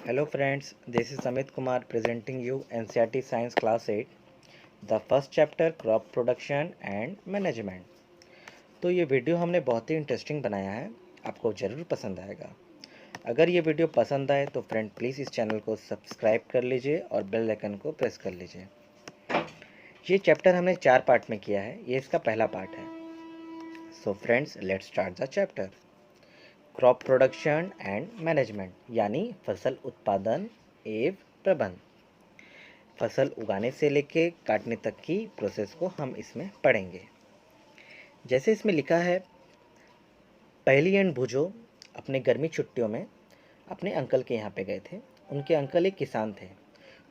Hello friends, this is Amit Kumar presenting you NCERT Science Class 8, the first chapter crop production and management। तो ये video हमने बहुत ही interesting बनाया है, आपको ज़रूर पसंद आएगा। अगर ये वीडियो पसंद आए तो फ्रेंड प्लीज़ इस चैनल को सब्सक्राइब कर लीजिए और बेल आइकन को प्रेस कर लीजिए। ये चैप्टर हमने 4 पार्ट में किया है, ये इसका पहला पार्ट है। So friends let's start the chapter. Crop production and management यानी फसल उत्पादन एवं प्रबंधन। फसल उगाने से लेके काटने तक की प्रोसेस को हम इसमें पढ़ेंगे। जैसे इसमें लिखा है, पहली एंड भुजो अपने गर्मी छुट्टियों में अपने अंकल के यहाँ पे गए थे। उनके अंकल एक किसान थे।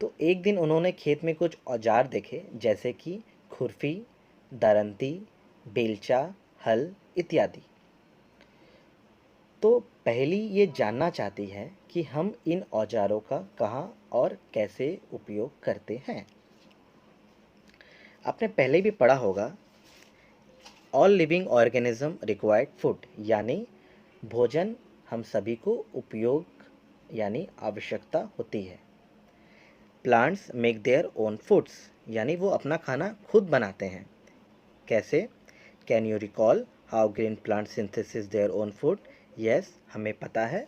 तो एक दिन उन्होंने खेत में कुछ औजार देखे, जैसे कि खुरपी, दरंती, बेलचा, हल इत्यादि। तो पहली ये जानना चाहती है कि हम इन औजारों का कहाँ और कैसे उपयोग करते हैं। आपने पहले भी पढ़ा होगा, all living organism required food, यानी भोजन हम सभी को उपयोग यानी आवश्यकता होती है। Plants make their own foods, यानी वो अपना खाना खुद बनाते हैं। कैसे? Can you recall how green plant synthesis their own food? Yes, हमें पता है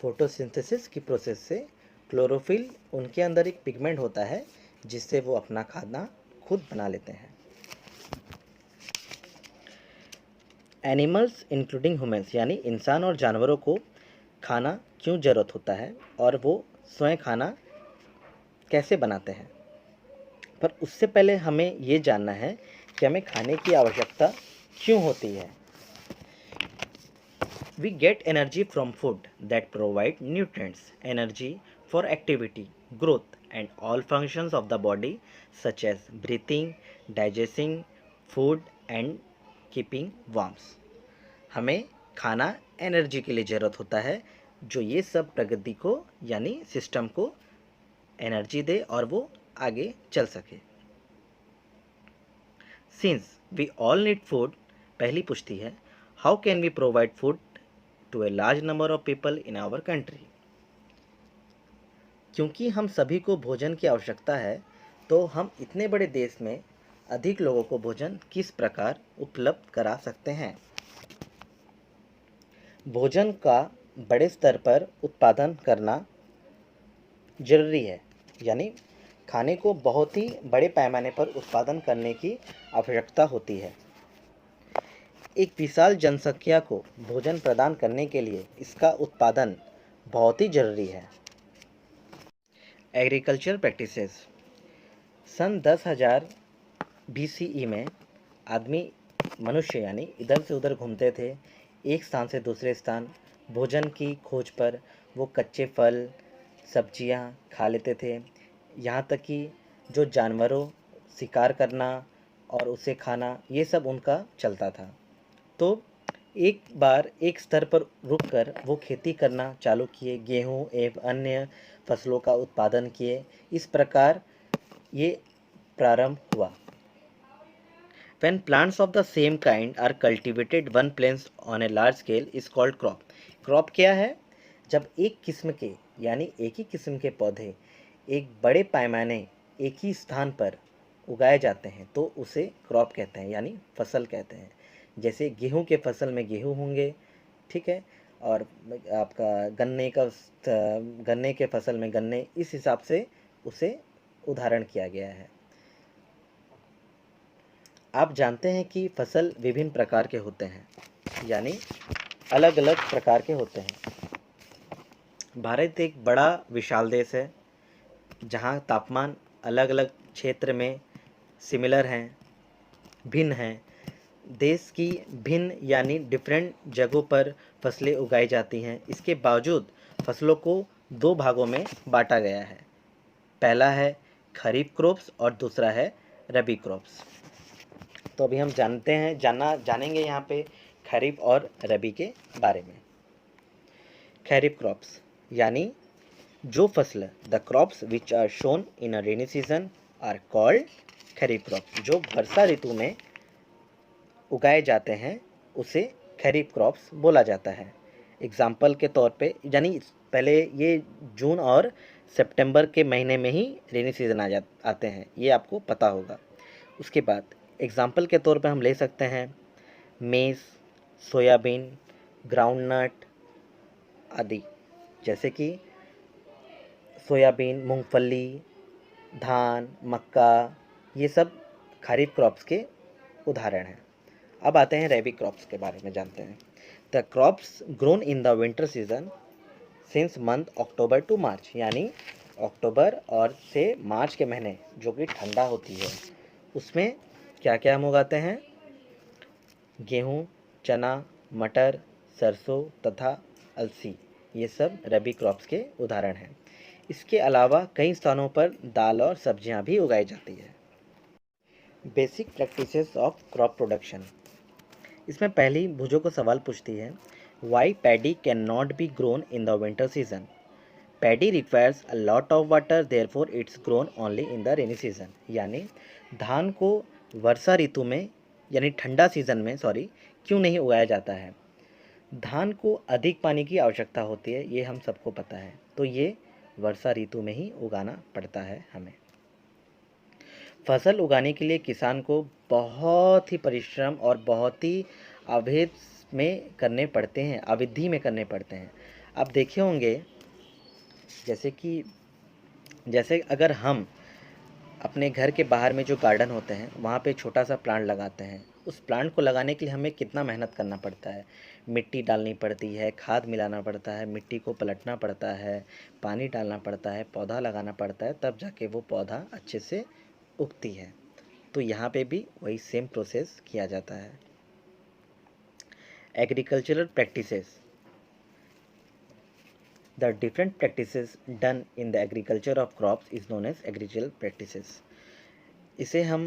फोटोसिंथेसिस की प्रोसेस से क्लोरोफिल, उनके अंदर एक पिगमेंट होता है जिससे वो अपना खाना खुद बना लेते हैं। एनिमल्स इंक्लूडिंग ह्यूमंस, यानी इंसान और जानवरों को खाना क्यों ज़रूरत होता है और वो स्वयं खाना कैसे बनाते हैं। पर उससे पहले हमें ये जानना है कि हमें खाने की आवश्यकता क्यों होती है। We get energy from food that provide nutrients, energy for activity, growth and all functions of the body such as breathing, digesting food and keeping warm। हमें खाना एनर्जी के लिए ज़रूरत होता है, जो ये सब प्रगति को यानी सिस्टम को एनर्जी दे और वो आगे चल सके। Since we all need food, पहली पूछती है, how can we provide food to a large number of people in our country. क्योंकि हम सभी को भोजन की आवश्यकता है, तो हम इतने बड़े देश में अधिक लोगों को भोजन किस प्रकार उपलब्ध करा सकते हैं। भोजन का बड़े स्तर पर उत्पादन करना जरूरी है, यानी खाने को बहुत ही बड़े पैमाने पर उत्पादन करने की आवश्यकता होती है। एक विशाल जनसंख्या को भोजन प्रदान करने के लिए इसका उत्पादन बहुत ही जरूरी है। Agriculture practices. सन 10,000 BCE में मनुष्य यानी इधर से उधर घूमते थे, एक स्थान से दूसरे स्थान भोजन की खोज पर। वो कच्चे फल सब्जियां खा लेते थे, यहाँ तक कि जो जानवरों शिकार करना और उसे खाना, ये सब उनका चलता था। तो एक बार एक स्तर पर रुककर वो खेती करना चालू किए, गेहूँ एवं अन्य फसलों का उत्पादन किए। इस प्रकार ये प्रारंभ हुआ। When plants of the same kind are cultivated one place on a large scale is called crop। Crop क्या है? जब एक किस्म के यानी एक ही किस्म के पौधे एक बड़े पैमाने एक ही स्थान पर उगाए जाते हैं तो उसे क्रॉप कहते हैं, यानी फसल कहते हैं। जैसे गेहूं के फसल में गेहूं होंगे, ठीक है, और आपका गन्ने के फसल में गन्ने, इस हिसाब से उसे उदाहरण किया गया है। आप जानते हैं कि फसल विभिन्न प्रकार के होते हैं, यानी अलग अलग प्रकार के होते हैं। भारत एक बड़ा विशाल देश है, जहाँ तापमान अलग अलग क्षेत्र में सिमिलर हैं, भिन्न हैं। देश की भिन्न यानी डिफरेंट जगहों पर फसलें उगाई जाती हैं। इसके बावजूद फसलों को 2 भागों में बांटा गया है। पहला है खरीफ क्रॉप्स और दूसरा है रबी क्रॉप्स। तो अभी हम जानेंगे यहाँ पे खरीफ और रबी के बारे में। खरीफ क्रॉप्स यानी जो फसल, the crops which are shown in a rainy season are called kharif crops. जो वर्षा ऋतु में उगाए जाते हैं उसे खरीफ क्रॉप्स बोला जाता है। एग्जाम्पल के तौर पे, यानी पहले ये जून और सितंबर के महीने में ही रेनी सीज़न आते हैं, ये आपको पता होगा। उसके बाद एग्ज़ाम्पल के तौर पे हम ले सकते हैं मेज़, सोयाबीन, ग्राउंडनट आदि, जैसे कि सोयाबीन, मूंगफली, धान, मक्का, ये सब खरीफ क्रॉप्स के उदाहरण हैं। अब आते हैं रबी क्रॉप्स के बारे में जानते हैं। The crops grown in the winter season since month October to March, यानी अक्टूबर और से मार्च के महीने जो कि ठंडा होती है, उसमें क्या क्या हम उगाते हैं? गेहूँ, चना, मटर, सरसों तथा अलसी, ये सब रबी क्रॉप्स के उदाहरण हैं। इसके अलावा कई स्थानों पर दाल और सब्जियां भी उगाई जाती है। Basic practices of crop production. इसमें पहली भुजों को सवाल पूछती है, why paddy can not be grown in the winter season? Paddy requires a lot of water, therefore it's grown only in the rainy season. यानी धान को वर्षा ऋतु में यानी ठंडा सीजन में क्यों नहीं उगाया जाता है? धान को अधिक पानी की आवश्यकता होती है, ये हम सबको पता है, तो ये वर्षा ऋतु में ही उगाना पड़ता है हमें। फसल उगाने के लिए किसान को बहुत ही परिश्रम और बहुत ही अभेद में करने पड़ते हैं, अविधि में करने पड़ते हैं। आप देखे होंगे जैसे अगर हम अपने घर के बाहर में जो गार्डन होते हैं वहाँ पे छोटा सा प्लांट लगाते हैं, उस प्लांट को लगाने के लिए हमें कितना मेहनत करना पड़ता है। मिट्टी डालनी पड़ती है, खाद मिलाना पड़ता है, मिट्टी को पलटना पड़ता है, पानी डालना पड़ता है, पौधा लगाना पड़ता है, तब जाके वो पौधा अच्छे से उगती है। तो यहाँ पे भी वही सेम प्रोसेस किया जाता है। Agricultural practices. The different practices done in the agriculture of crops is known as agricultural practices. इसे हम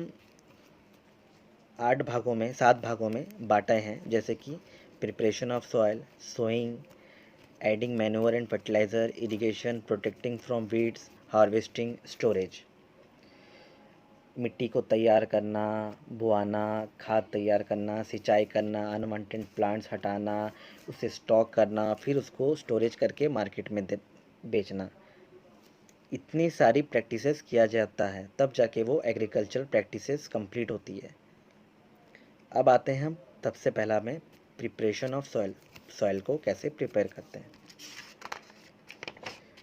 7 भागों में बांटे हैं, जैसे कि preparation of soil, sowing, adding manure and fertiliser, irrigation, protecting from weeds, harvesting, storage. मिट्टी को तैयार करना, बुआना, खाद तैयार करना, सिंचाई करना, अनवांटेड प्लांट्स हटाना, उसे स्टॉक करना, फिर उसको स्टोरेज करके मार्केट में बेचना। इतनी सारी प्रैक्टिसेस किया जाता है, तब जाके वो एग्रीकल्चरल प्रैक्टिसेस कंप्लीट होती है। अब आते हैं हम सबसे पहला में प्रिपरेशन ऑफ सॉइल को कैसे प्रिपेयर करते हैं।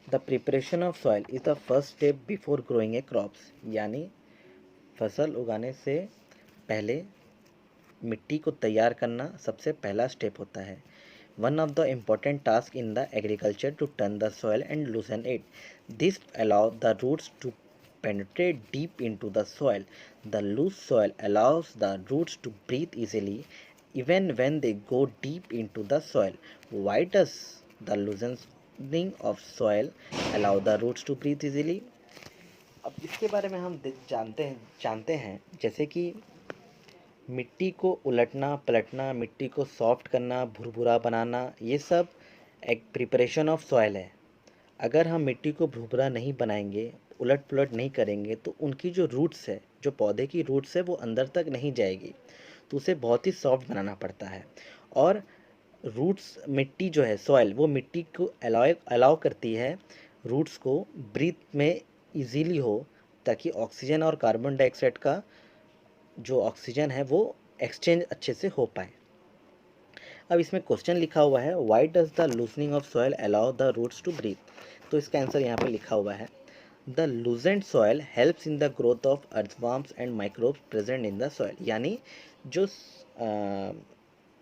The preparation of soil is the first step before growing A crops, यानी फसल उगाने से पहले मिट्टी को तैयार करना सबसे पहला स्टेप होता है। One of the important task in the agriculture to turn the soil and loosen it, this allow the roots to penetrate deep into the soil. The loose soil allows the roots to breathe easily even when they go deep into the soil. Why does the loosening of soil allow the roots to breathe easily? अब इसके बारे में हम जानते हैं जैसे कि मिट्टी को उलटना पलटना, मिट्टी को सॉफ्ट करना, भुरभुरा बनाना, ये सब एक प्रिपरेशन ऑफ सॉइल है। अगर हम मिट्टी को भुरभुरा नहीं बनाएंगे, उलट पुलट नहीं करेंगे, तो उनकी जो रूट्स है, जो पौधे की रूट्स है, वो अंदर तक नहीं जाएगी, तो उसे बहुत ही सॉफ्ट बनाना पड़ता है। और रूट्स, मिट्टी जो है सॉइल, वो मिट्टी को अलाउ करती है रूट्स को ब्रीथ में इजीली हो, ताकि ऑक्सीजन और कार्बन डाइऑक्साइड का जो ऑक्सीजन है वो एक्सचेंज अच्छे से हो पाए। अब इसमें क्वेश्चन लिखा हुआ है, why does the loosening of soil allow the roots to breathe? तो इसका आंसर यहाँ पे लिखा हुआ है, the loosened soil helps in the growth of earthworms and microbes present in the soil. यानी जो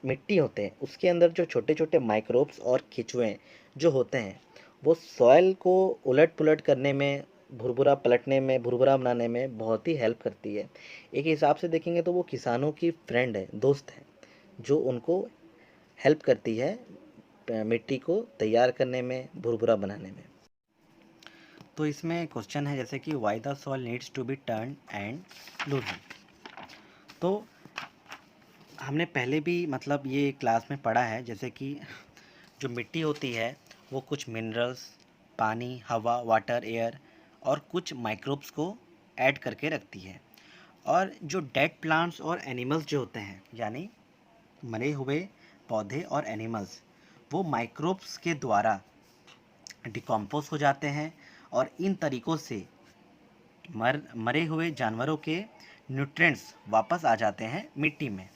मिट्टी होते हैं उसके अंदर जो छोटे छोटे माइक्रोब्स और केंचुए जो होते हैं, वो सॉइल को उलट पुलट करने में, भुरभुरा पलटने में, भुरभुरा बनाने में बहुत ही हेल्प करती है। एक हिसाब से देखेंगे तो वो किसानों की फ्रेंड है, दोस्त है, जो उनको हेल्प करती है मिट्टी को तैयार करने में, भुरभुरा बनाने में। तो इसमें क्वेश्चन है जैसे कि why the soil needs to be turn and loosen. तो हमने पहले भी ये क्लास में पढ़ा है, जैसे कि जो मिट्टी होती है वो कुछ मिनरल्स, पानी, हवा, वाटर, एयर और कुछ माइक्रोब्स को ऐड करके रखती है। और जो डेड प्लांट्स और एनिमल्स जो होते हैं, यानी मरे हुए पौधे और एनिमल्स, वो माइक्रोब्स के द्वारा डिकम्पोज हो जाते हैं और इन तरीक़ों से मरे हुए जानवरों के न्यूट्रिएंट्स वापस आ जाते हैं मिट्टी में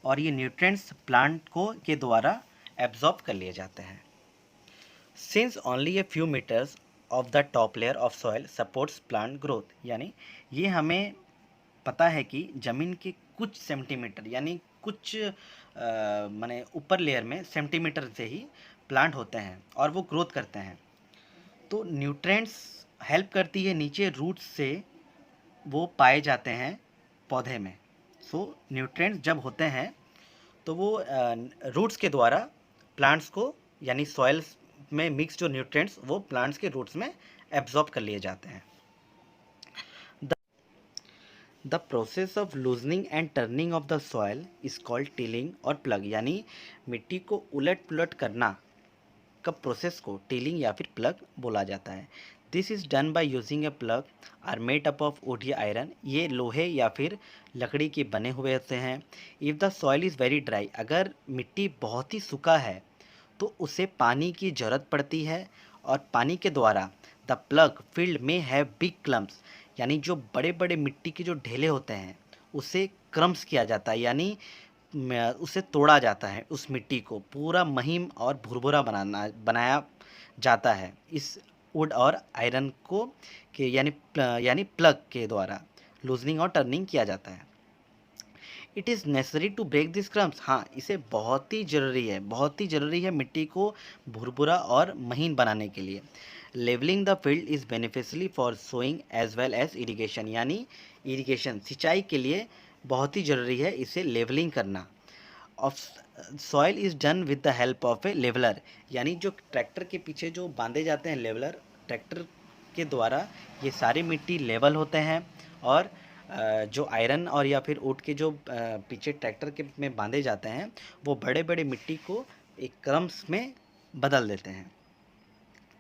और ये न्यूट्रिएंट्स प्लांट को के द्वारा एब्जॉर्ब कर लिए जाते हैं। Since only a few metres of the top layer of soil supports plant growth, यानी ये हमें पता है कि ज़मीन के कुछ सेंटीमीटर यानी कुछ माने ऊपर लेयर में सेंटीमीटर से ही प्लांट होते हैं और वो ग्रोथ करते हैं। तो न्यूट्रिएंट्स हेल्प करती है नीचे रूट्स से वो पाए जाते हैं पौधे में। सो न्यूट्रिएंट्स जब होते हैं तो वो रूट्स के द्वारा प्लांट्स को यानी सॉइल्स में मिक्स जो न्यूट्रिएंट्स वो प्लांट्स के रूट्स में एब्जॉर्ब कर लिए जाते हैं। The process of loosening and turning of the soil is called tilling और प्लग, यानी मिट्टी को उलट पुलट करना का प्रोसेस को टिलिंग या फिर प्लग बोला जाता है। This is done by using a plug are made up of wood या आयरन, ये लोहे या फिर लकड़ी के बने हुए होते हैं। If the soil is very dry, अगर मिट्टी बहुत ही सूखा है तो उसे पानी की ज़रूरत पड़ती है और पानी के द्वारा द प्लग फील्ड में हैव बिग क्लम्प्स, यानी जो बड़े बड़े मिट्टी के जो ढेले होते हैं उसे क्रम्स किया जाता है, यानी उसे तोड़ा जाता है, उस मिट्टी को पूरा महीन और भुरभुरा बनाया जाता है इस वुड और आयरन को के यानी प्लग के द्वारा लूजनिंग और टर्निंग किया जाता है। It is necessary to break this crumbs, हाँ इसे बहुत ही ज़रूरी है मिट्टी को भुरभुरा और महीन बनाने के लिए। Levelling the field is beneficially for sowing as well as irrigation, यानी इरिगेशन सिंचाई के लिए बहुत ही ज़रूरी है इसे लेवलिंग करना। Of soil is done with the help of A leveller, यानी जो ट्रैक्टर के पीछे जो बांधे जाते हैं लेवलर, ट्रैक्टर के द्वारा ये सारी मिट्टी लेवल होते हैं और जो आयरन और या फिर ऊँट के जो पीछे ट्रैक्टर के में बांधे जाते हैं वो बड़े बड़े मिट्टी को एक क्रम्स में बदल देते हैं।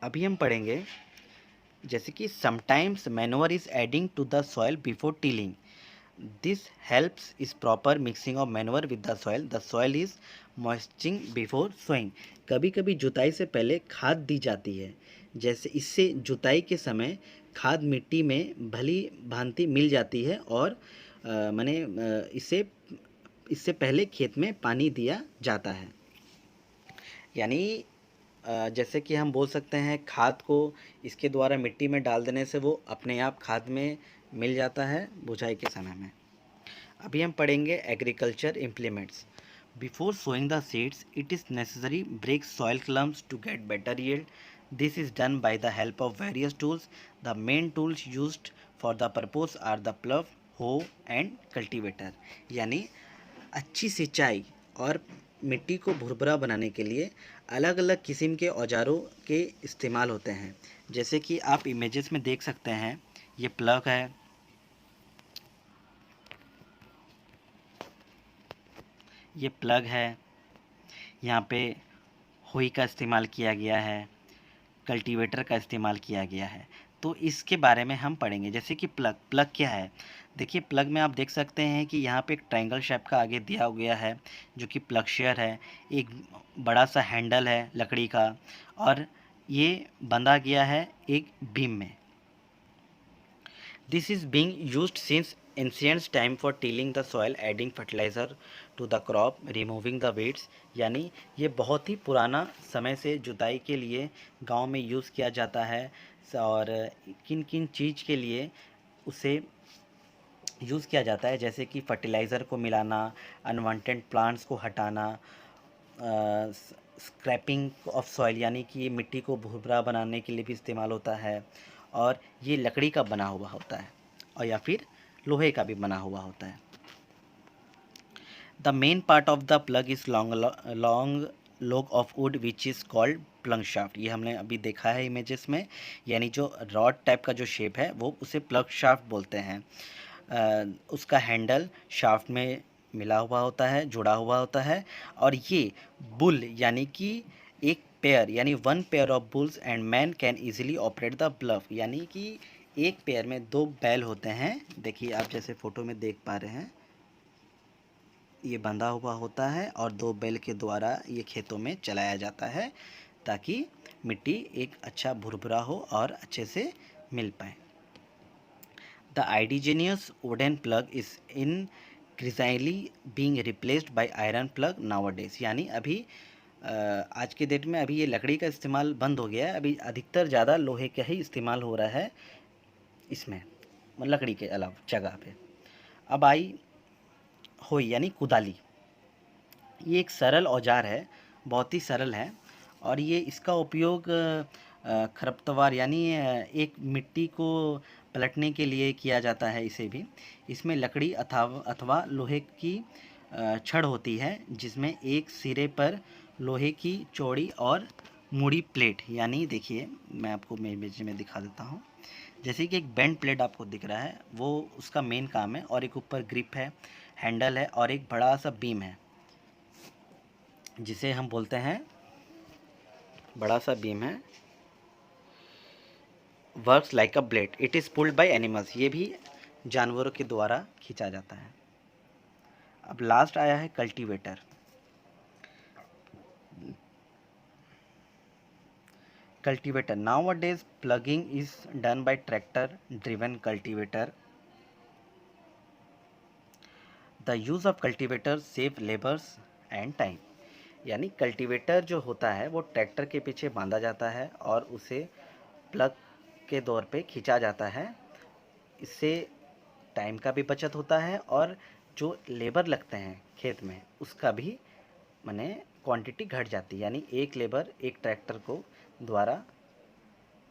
अभी हम पढ़ेंगे जैसे कि sometimes manure is adding to the soil before tilling, this helps is proper mixing of manure with the soil is moisturing before sowing, कभी कभी जुताई से पहले खाद दी जाती है, जैसे इससे जुताई के समय खाद मिट्टी में भली भांति मिल जाती है और इससे पहले खेत में पानी दिया जाता है। यानी जैसे कि हम बोल सकते हैं खाद को इसके द्वारा मिट्टी में डाल देने से वो अपने आप खाद में मिल जाता है बुझाई के समय में। अभी हम पढ़ेंगे agriculture implements. Before sowing the seeds it is necessary break soil clumps to get better yield. This is done by the help of various tools. The main tools used for the purpose are the plough, hoe and cultivator. यानी अच्छी सिंचाई और मिट्टी को भुरभुरा बनाने के लिए अलग अलग किस्म के औजारों के इस्तेमाल होते हैं, जैसे कि आप इमेजेस में देख सकते हैं। ये प्लग है, यहाँ पे होई का इस्तेमाल किया गया है, कल्टीवेटर का इस्तेमाल किया गया है। तो इसके बारे में हम पढ़ेंगे। जैसे कि प्लग क्या है, देखिए प्लग में आप देख सकते हैं कि यहाँ पे एक ट्रायंगल शेप का आगे दिया गया है जो कि प्लग शेयर है, एक बड़ा सा हैंडल है लकड़ी का और ये बंधा गया है एक बीम में। This is being used since ancient time for tilling the soil, adding fertiliser to the crop, removing the weeds, यानी ये बहुत ही पुराना समय से जुताई के लिए गांव में यूज़ किया जाता है और किन किन चीज़ के लिए उसे यूज़ किया जाता है, जैसे कि फर्टिलाइज़र को मिलाना, अनवांटेड प्लांट्स को हटाना, स्क्रैपिंग ऑफ सॉइल यानी कि मिट्टी को भुरभुरा बनाने के लिए भी इस्तेमाल होता है और ये लकड़ी का बना हुआ होता है और या फिर लोहे का भी बना हुआ होता है। The main part of the plug is long log of would which is called plug shaft, ये हमने अभी देखा है इमेजेस में, यानी जो रॉड टाइप का जो शेप है वो उसे प्लग शाफ्ट बोलते हैं। उसका हैंडल शाफ्ट में मिला हुआ होता है, जुड़ा हुआ होता है और ये बुल यानी कि एक पेयर यानी one pair of bulls and man can easily operate the plug, यानी कि एक पेयर में दो बैल होते हैं। देखिए आप जैसे फ़ोटो में देख पा रहे हैं ये बंधा हुआ होता है और दो बैल के द्वारा ये खेतों में चलाया जाता है ताकि मिट्टी एक अच्छा भुरभुरा हो और अच्छे से मिल पाए। The indigenous wooden plough is increasingly being replaced by iron plough nowadays। यानी अभी आज के डेट में अभी ये लकड़ी का इस्तेमाल बंद हो गया है, अभी अधिकतर ज़्यादा लोहे का ही इस्तेमाल हो रहा है इसमें, लकड़ी के अलावा जगह पे। अब आई होई यानी कुदाली। ये एक सरल औजार है, बहुत ही सरल है, और ये इसका उपयोग खरपतवार यानी एक मिट्टी को पलटने के लिए किया जाता है। इसे भी इसमें लकड़ी अथवा लोहे की छड़ होती है, जिसमें एक सिरे पर लोहे की चौड़ी और मुड़ी प्लेट, यानी देखिए मैं आपको इमेज में दिखा देता हूँ। जैसे कि एक बेंड प्लेट आपको दिख रहा है, वो उसका मेन काम है, और एक ऊपर ग्रिप है, हैंडल है, और एक बड़ा सा बीम है जिसे हम बोलते हैं, बड़ा सा बीम है, works like a blade, it is pulled by animals. ये भी जानवरों के द्वारा खींचा जाता है। अब लास्ट आया है cultivator. Cultivator, nowadays plugging is done by tractor driven cultivator. The use of cultivator save labours and time. यानी कल्टीवेटर जो होता है वो ट्रैक्टर के पीछे बांधा जाता है और उसे प्लग के दौर पे खींचा जाता है। इससे टाइम का भी बचत होता है, और जो लेबर लगते हैं खेत में उसका भी माने क्वांटिटी घट जाती है। यानी एक लेबर एक ट्रैक्टर को द्वारा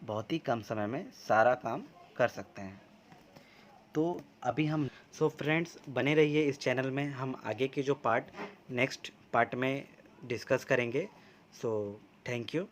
बहुत ही कम समय में सारा काम कर सकते हैं। तो अभी हम फ्रेंड्स बने रहिए इस चैनल में, हम आगे के जो पार्ट नेक्स्ट पार्ट में डिस्कस करेंगे। Thank you.